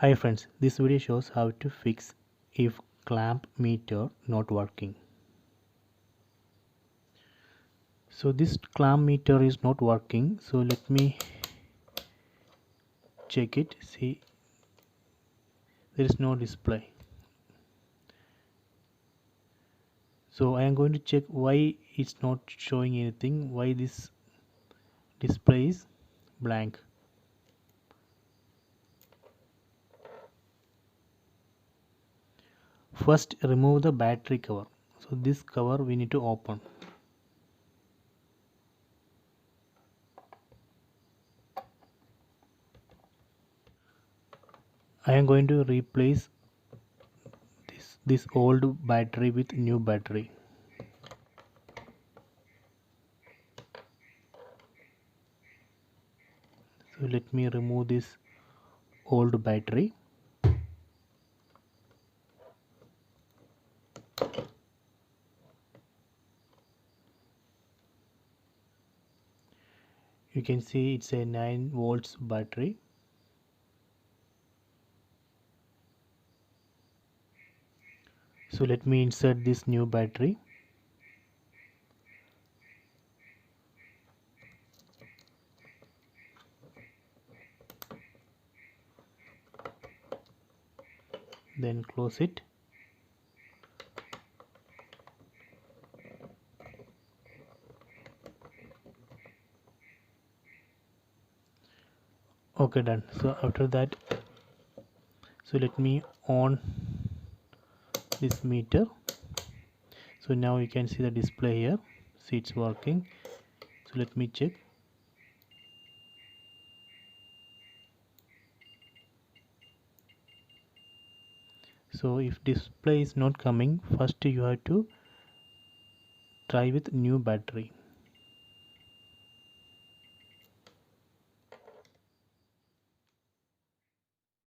Hi friends, this video shows how to fix if clamp meter not working. So this clamp meter is not working, so let me check it. See, there is no display. So I am going to check why it's not showing anything, why this display is blank. First remove the battery cover. So this cover we need to open. I am going to replace this old battery with new battery. So let me remove this old battery. You can see it's a 9 volts battery. So let me insert this new battery. Then close it. Okay, done. So after that, so let me on this meter. So now you can see the display here. See, it's working. So let me check. So if display is not coming, first you have to try with new battery.